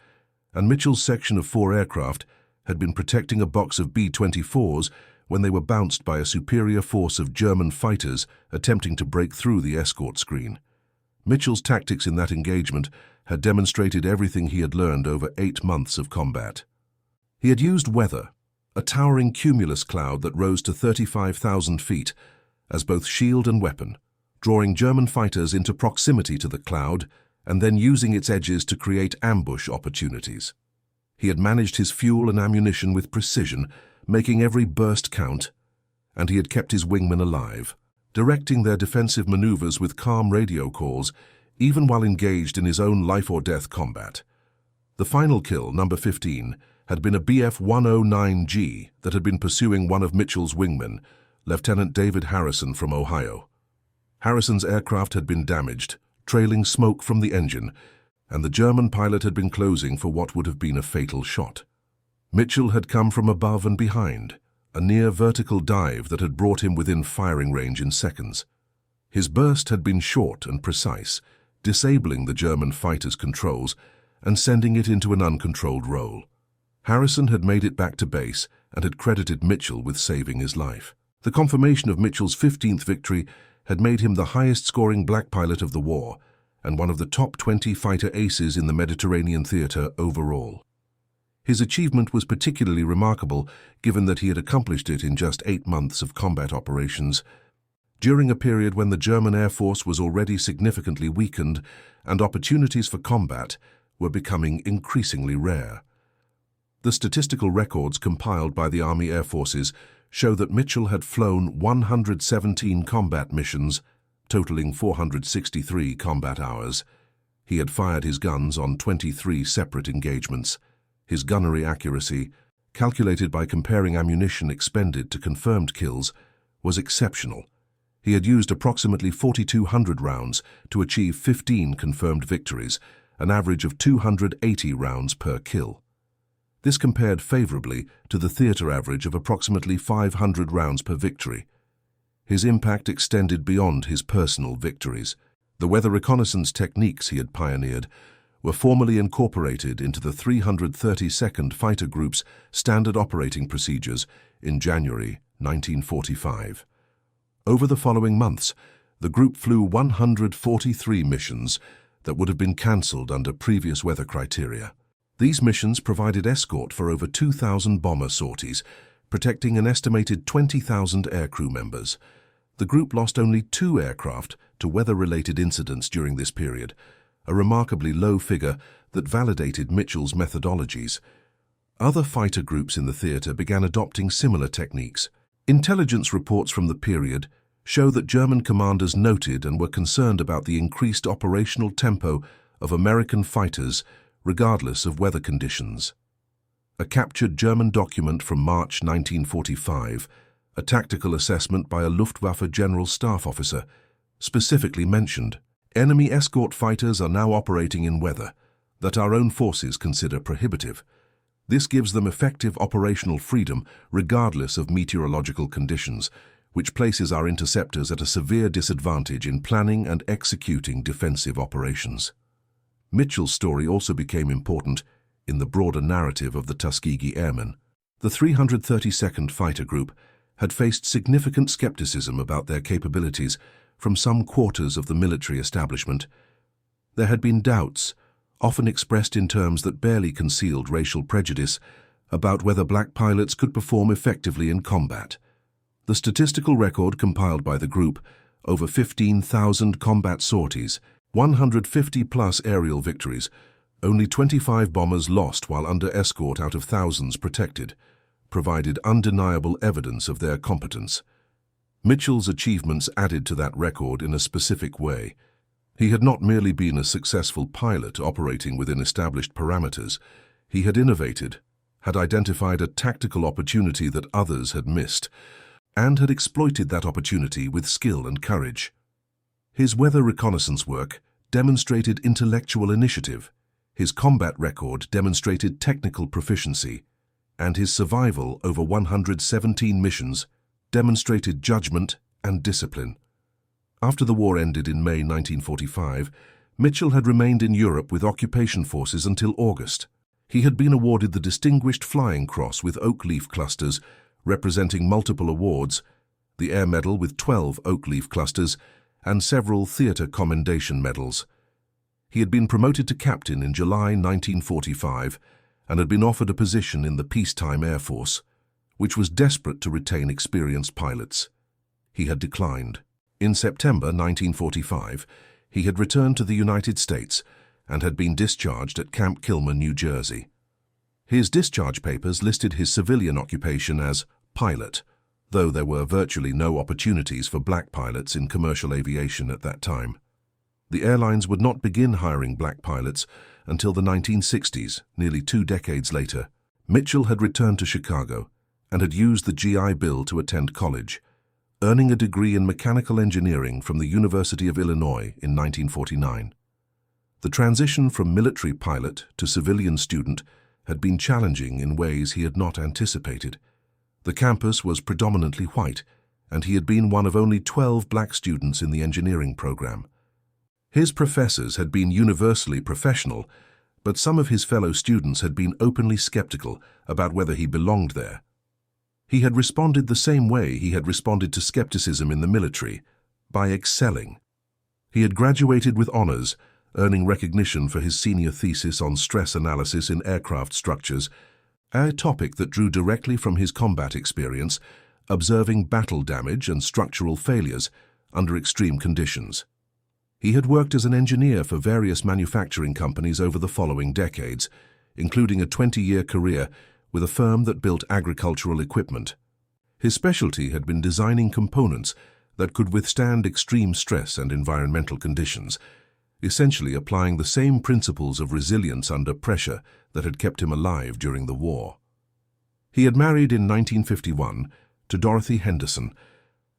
and Mitchell's section of 4 aircraft had been protecting a box of B-24s when they were bounced by a superior force of German fighters attempting to break through the escort screen. Mitchell's tactics in that engagement had demonstrated everything he had learned over 8 months of combat. He had used weather, a towering cumulus cloud that rose to 35,000 feet, as both shield and weapon, drawing German fighters into proximity to the cloud and then using its edges to create ambush opportunities. He had managed his fuel and ammunition with precision, making every burst count, and he had kept his wingmen alive, directing their defensive maneuvers with calm radio calls, even while engaged in his own life-or-death combat. The final kill, number 15, had been a Bf-109G that had been pursuing one of Mitchell's wingmen, Lieutenant David Harrison from Ohio. Harrison's aircraft had been damaged, trailing smoke from the engine, and the German pilot had been closing for what would have been a fatal shot. Mitchell had come from above and behind, a near-vertical dive that had brought him within firing range in seconds. His burst had been short and precise, disabling the German fighter's controls and sending it into an uncontrolled roll. Harrison had made it back to base and had credited Mitchell with saving his life. The confirmation of Mitchell's 15th victory had made him the highest-scoring black pilot of the war and one of the top 20 fighter aces in the Mediterranean theater overall. His achievement was particularly remarkable given that he had accomplished it in just 8 months of combat operations, during a period when the German Air Force was already significantly weakened and opportunities for combat were becoming increasingly rare. The statistical records compiled by the Army Air Forces show that Mitchell had flown 117 combat missions, totaling 463 combat hours. He had fired his guns on 23 separate engagements. His gunnery accuracy, calculated by comparing ammunition expended to confirmed kills, was exceptional. He had used approximately 4,200 rounds to achieve 15 confirmed victories, an average of 280 rounds per kill. This compared favorably to the theater average of approximately 500 rounds per victory. His impact extended beyond his personal victories. The weather reconnaissance techniques he had pioneered were formally incorporated into the 332nd Fighter Group's standard operating procedures in January 1945. Over the following months, the group flew 143 missions that would have been cancelled under previous weather criteria. These missions provided escort for over 2,000 bomber sorties, protecting an estimated 20,000 aircrew members. The group lost only 2 aircraft to weather-related incidents during this period, a remarkably low figure that validated Mitchell's methodologies. Other fighter groups in the theater began adopting similar techniques. Intelligence reports from the period show that German commanders noted and were concerned about the increased operational tempo of American fighters regardless of weather conditions. A captured German document from March 1945 A tactical assessment by a Luftwaffe General Staff officer specifically mentioned, "Enemy escort fighters are now operating in weather that our own forces consider prohibitive. This gives them effective operational freedom regardless of meteorological conditions, which places our interceptors at a severe disadvantage in planning and executing defensive operations." Mitchell's story also became important in the broader narrative of the Tuskegee Airmen. The 332nd Fighter Group had faced significant skepticism about their capabilities from some quarters of the military establishment. There had been doubts, often expressed in terms that barely concealed racial prejudice, about whether black pilots could perform effectively in combat. The statistical record compiled by the group, over 15,000 combat sorties, 150-plus aerial victories, only 25 bombers lost while under escort out of thousands protected, provided undeniable evidence of their competence. Mitchell's achievements added to that record in a specific way. He had not merely been a successful pilot operating within established parameters. He had innovated, had identified a tactical opportunity that others had missed, and had exploited that opportunity with skill and courage. His weather reconnaissance work demonstrated intellectual initiative, his combat record demonstrated technical proficiency, and his survival over 117 missions demonstrated judgment and discipline. After the war ended in May 1945, Mitchell had remained in Europe with occupation forces until August. He had been awarded the Distinguished Flying Cross with oak leaf clusters, representing multiple awards, the Air Medal with 12 oak leaf clusters, and several Theatre Commendation Medals. He had been promoted to captain in July 1945 and had been offered a position in the peacetime Air Force, which was desperate to retain experienced pilots. He had declined. In September 1945, he had returned to the United States and had been discharged at Camp Kilmer, New Jersey. His discharge papers listed his civilian occupation as pilot, though there were virtually no opportunities for black pilots in commercial aviation at that time. The airlines would not begin hiring black pilots until the 1960s, nearly 2 decades later. Mitchell had returned to Chicago and had used the GI Bill to attend college, earning a degree in mechanical engineering from the University of Illinois in 1949. The transition from military pilot to civilian student had been challenging in ways he had not anticipated. The campus was predominantly white, and he had been one of only 12 black students in the engineering program. His professors had been universally professional, but some of his fellow students had been openly skeptical about whether he belonged there. He had responded the same way he had responded to skepticism in the military, by excelling. He had graduated with honors, earning recognition for his senior thesis on stress analysis in aircraft structures, a topic that drew directly from his combat experience, observing battle damage and structural failures under extreme conditions. He had worked as an engineer for various manufacturing companies over the following decades, including a 20-year career with a firm that built agricultural equipment. His specialty had been designing components that could withstand extreme stress and environmental conditions, essentially applying the same principles of resilience under pressure that had kept him alive during the war. He had married in 1951 to Dorothy Henderson.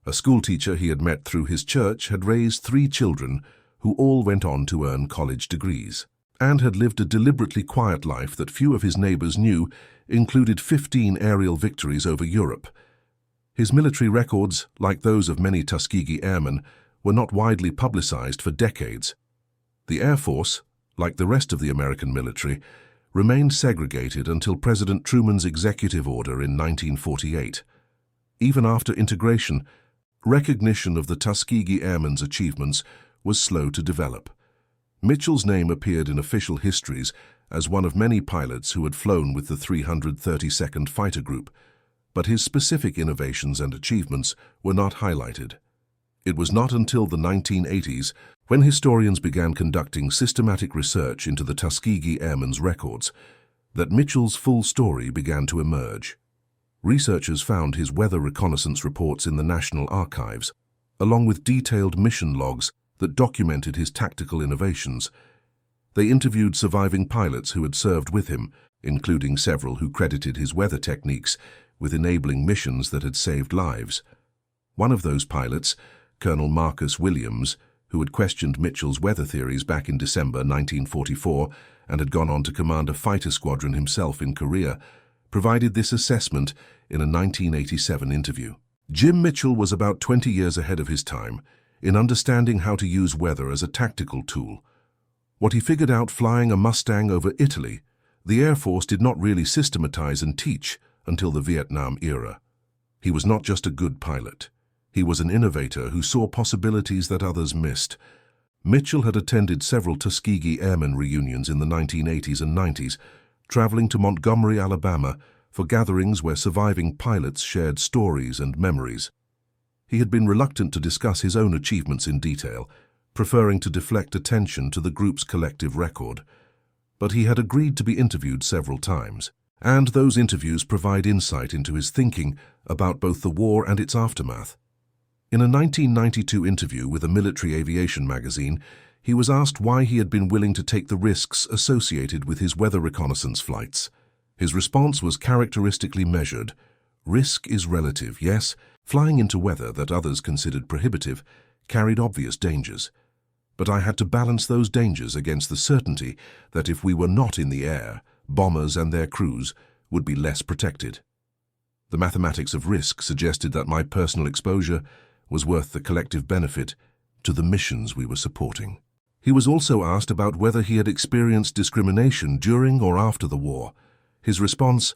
A schoolteacher he had met through his church had raised 3 children who all went on to earn college degrees, and had lived a deliberately quiet life that few of his neighbors knew included 15 aerial victories over Europe. His military records, like those of many Tuskegee Airmen, were not widely publicized for decades. The Air Force, like the rest of the American military, remained segregated until President Truman's executive order in 1948. Even after integration, recognition of the Tuskegee Airmen's achievements was slow to develop. Mitchell's name appeared in official histories as one of many pilots who had flown with the 332nd Fighter Group, but his specific innovations and achievements were not highlighted. It was not until the 1980s, when historians began conducting systematic research into the Tuskegee Airmen's records, that Mitchell's full story began to emerge. Researchers found his weather reconnaissance reports in the National Archives, along with detailed mission logs that documented his tactical innovations. They interviewed surviving pilots who had served with him, including several who credited his weather techniques with enabling missions that had saved lives. One of those pilots, Colonel Marcus Williams, who had questioned Mitchell's weather theories back in December 1944 and had gone on to command a fighter squadron himself in Korea, provided this assessment in a 1987 interview. Jim Mitchell was about 20 years ahead of his time in understanding how to use weather as a tactical tool. What he figured out flying a Mustang over Italy, the Air Force did not really systematize and teach until the Vietnam era. He was not just a good pilot. He was an innovator who saw possibilities that others missed. Mitchell had attended several Tuskegee Airmen reunions in the 1980s and 90s, traveling to Montgomery, Alabama, for gatherings where surviving pilots shared stories and memories. He had been reluctant to discuss his own achievements in detail, preferring to deflect attention to the group's collective record. But he had agreed to be interviewed several times, and those interviews provide insight into his thinking about both the war and its aftermath. In a 1992 interview with a military aviation magazine, he was asked why he had been willing to take the risks associated with his weather reconnaissance flights. His response was characteristically measured. Risk is relative, yes. Flying into weather that others considered prohibitive carried obvious dangers. But I had to balance those dangers against the certainty that if we were not in the air, bombers and their crews would be less protected. The mathematics of risk suggested that my personal exposure was worth the collective benefit to the missions we were supporting. He was also asked about whether he had experienced discrimination during or after the war. His response: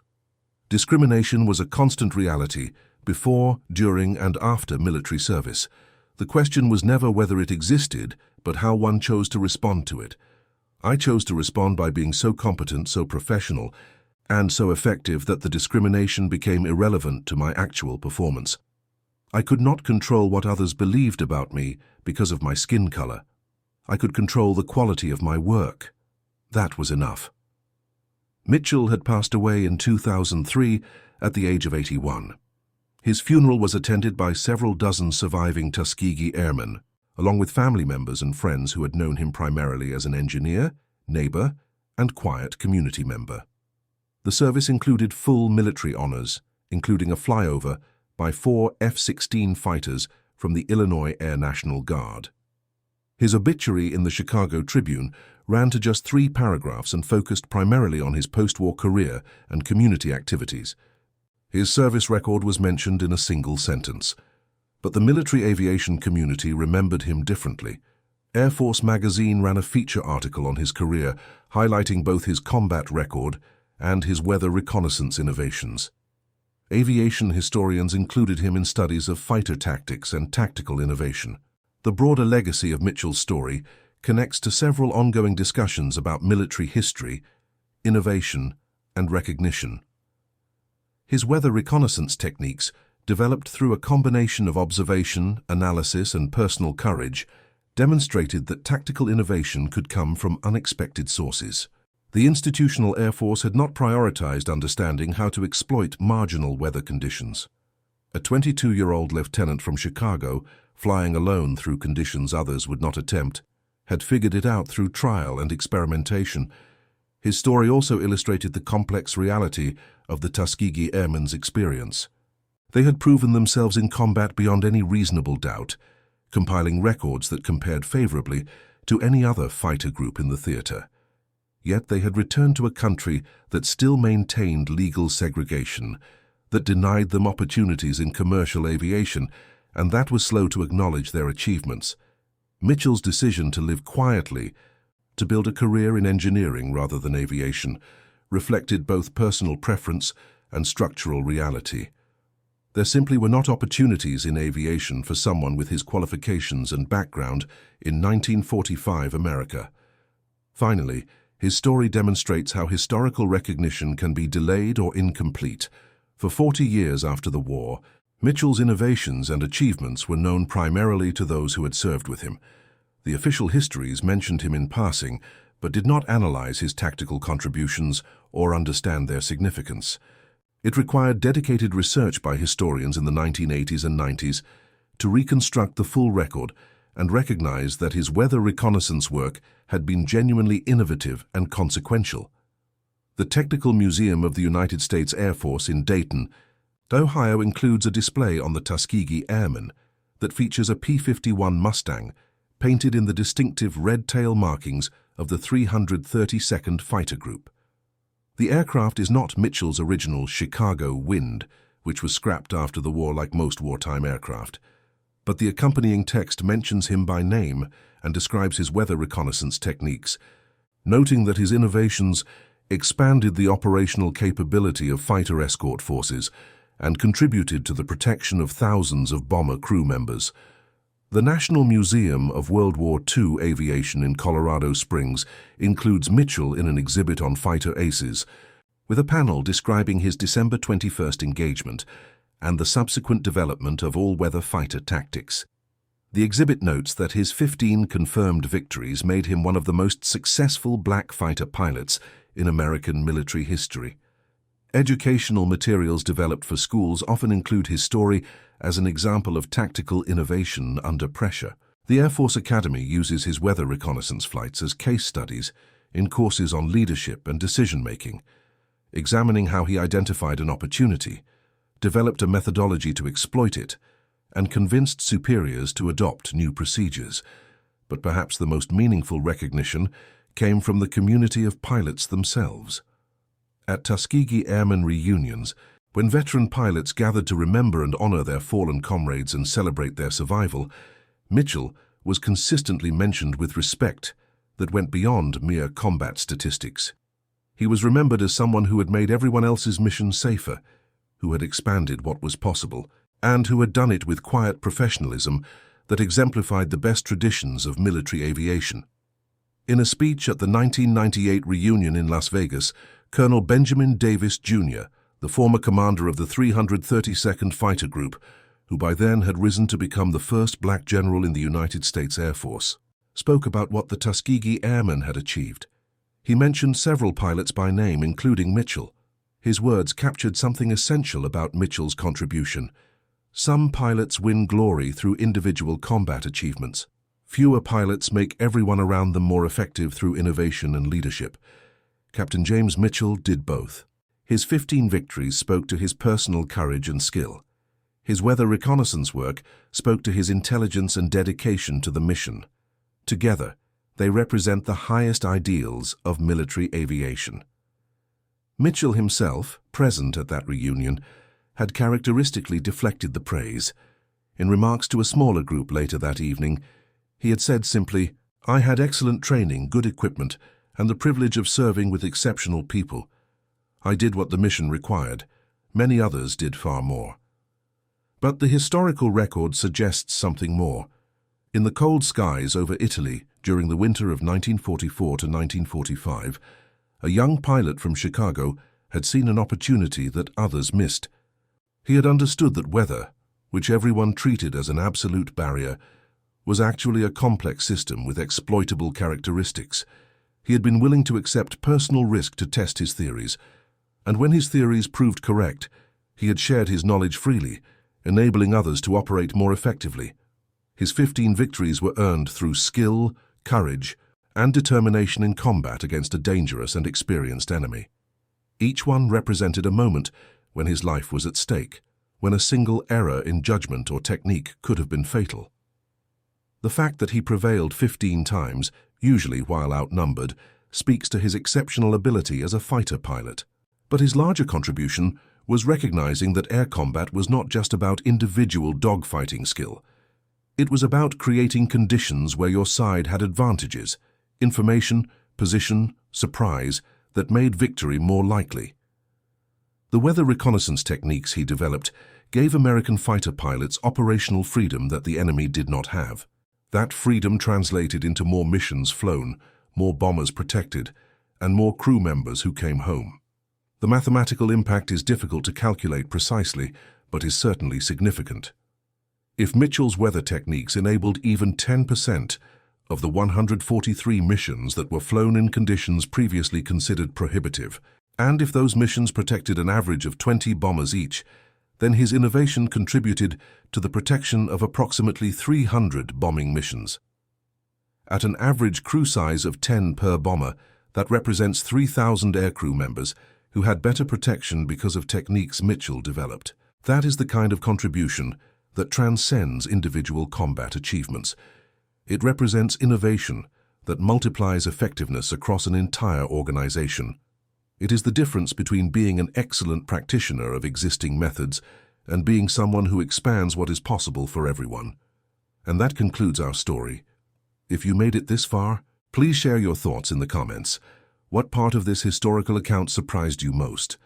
discrimination was a constant reality before, during, and after military service. The question was never whether it existed, but how one chose to respond to it. I chose to respond by being so competent, so professional, and so effective that the discrimination became irrelevant to my actual performance. I could not control what others believed about me because of my skin color. I could control the quality of my work. That was enough. Mitchell had passed away in 2003 at the age of 81. His funeral was attended by several dozen surviving Tuskegee Airmen, along with family members and friends who had known him primarily as an engineer, neighbor, and quiet community member. The service included full military honors, including a flyover by 4 F-16 fighters from the Illinois Air National Guard. His obituary in the Chicago Tribune ran to just 3 paragraphs and focused primarily on his post-war career and community activities. His service record was mentioned in a single sentence. But the military aviation community remembered him differently. Air Force magazine ran a feature article on his career, highlighting both his combat record and his weather reconnaissance innovations. Aviation historians included him in studies of fighter tactics and tactical innovation. The broader legacy of Mitchell's story connects to several ongoing discussions about military history, innovation, and recognition. His weather reconnaissance techniques, developed through a combination of observation, analysis, and personal courage, demonstrated that tactical innovation could come from unexpected sources. The institutional Air Force had not prioritized understanding how to exploit marginal weather conditions. A 22-year-old lieutenant from Chicago, flying alone through conditions others would not attempt, had figured it out through trial and experimentation. His story also illustrated the complex reality of the Tuskegee Airmen's experience. They had proven themselves in combat beyond any reasonable doubt, compiling records that compared favorably to any other fighter group in the theater. Yet they had returned to a country that still maintained legal segregation, that denied them opportunities in commercial aviation, and that was slow to acknowledge their achievements. Mitchell's decision to live quietly, to build a career in engineering rather than aviation, reflected both personal preference and structural reality. There simply were not opportunities in aviation for someone with his qualifications and background in 1945 America. Finally, his story demonstrates how historical recognition can be delayed or incomplete. For 40 years after the war, Mitchell's innovations and achievements were known primarily to those who had served with him. The official histories mentioned him in passing, but did not analyze his tactical contributions or understand their significance. It required dedicated research by historians in the 1980s and 90s to reconstruct the full record and recognize that his weather reconnaissance work had been genuinely innovative and consequential. The Technical Museum of the United States Air Force in Dayton Ohio includes a display on the Tuskegee Airman that features a P-51 Mustang painted in the distinctive red tail markings of the 332nd Fighter Group. The aircraft is not Mitchell's original Chicago Wind, which was scrapped after the war like most wartime aircraft, but the accompanying text mentions him by name and describes his weather reconnaissance techniques, noting that his innovations expanded the operational capability of fighter escort forces and contributed to the protection of thousands of bomber crew members. The National Museum of World War II Aviation in Colorado Springs includes Mitchell in an exhibit on fighter aces, with a panel describing his December 21st engagement and the subsequent development of all-weather fighter tactics. The exhibit notes that his 15 confirmed victories made him one of the most successful black fighter pilots in American military history. Educational materials developed for schools often include his story as an example of tactical innovation under pressure. The Air Force Academy uses his weather reconnaissance flights as case studies in courses on leadership and decision-making, examining how he identified an opportunity, developed a methodology to exploit it, and convinced superiors to adopt new procedures. But perhaps the most meaningful recognition came from the community of pilots themselves. At Tuskegee Airmen reunions, when veteran pilots gathered to remember and honor their fallen comrades and celebrate their survival, Mitchell was consistently mentioned with respect that went beyond mere combat statistics. He was remembered as someone who had made everyone else's mission safer, who had expanded what was possible, and who had done it with quiet professionalism that exemplified the best traditions of military aviation. In a speech at the 1998 reunion in Las Vegas, Colonel Benjamin Davis, Jr., the former commander of the 332nd Fighter Group, who by then had risen to become the first black general in the United States Air Force, spoke about what the Tuskegee Airmen had achieved. He mentioned several pilots by name, including Mitchell. His words captured something essential about Mitchell's contribution. Some pilots win glory through individual combat achievements. Fewer pilots make everyone around them more effective through innovation and leadership. Captain James Mitchell did both. His 15 victories spoke to his personal courage and skill. His weather reconnaissance work spoke to his intelligence and dedication to the mission. Together, they represent the highest ideals of military aviation. Mitchell himself, present at that reunion, had characteristically deflected the praise. In remarks to a smaller group later that evening, he had said simply, "I had excellent training, good equipment, and the privilege of serving with exceptional people. I did what the mission required. Many others did far more." But the historical record suggests something more. In the cold skies over Italy during the winter of 1944 to 1945, a young pilot from Chicago had seen an opportunity that others missed. He had understood that weather, which everyone treated as an absolute barrier, was actually a complex system with exploitable characteristics. He had been willing to accept personal risk to test his theories, and when his theories proved correct, he had shared his knowledge freely, enabling others to operate more effectively. His 15 victories were earned through skill, courage, and determination in combat against a dangerous and experienced enemy. Each one represented a moment when his life was at stake, when a single error in judgment or technique could have been fatal. The fact that he prevailed 15 times, usually while outnumbered, speaks to his exceptional ability as a fighter pilot. But his larger contribution was recognizing that air combat was not just about individual dogfighting skill. It was about creating conditions where your side had advantages, information, position, surprise, that made victory more likely. The weather reconnaissance techniques he developed gave American fighter pilots operational freedom that the enemy did not have. That freedom translated into more missions flown, more bombers protected, and more crew members who came home. The mathematical impact is difficult to calculate precisely, but is certainly significant. If Mitchell's weather techniques enabled even 10% of the 143 missions that were flown in conditions previously considered prohibitive, and if those missions protected an average of 20 bombers each, then his innovation contributed to the protection of approximately 300 bombing missions. At an average crew size of 10 per bomber, that represents 3,000 aircrew members who had better protection because of techniques Mitchell developed. That is the kind of contribution that transcends individual combat achievements. It represents innovation that multiplies effectiveness across an entire organization. It is the difference between being an excellent practitioner of existing methods and being someone who expands what is possible for everyone. And that concludes our story. If you made it this far, please share your thoughts in the comments. What part of this historical account surprised you most?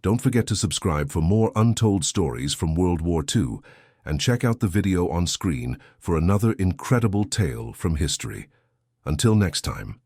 Don't forget to subscribe for more untold stories from World War II and check out the video on screen for another incredible tale from history. Until next time.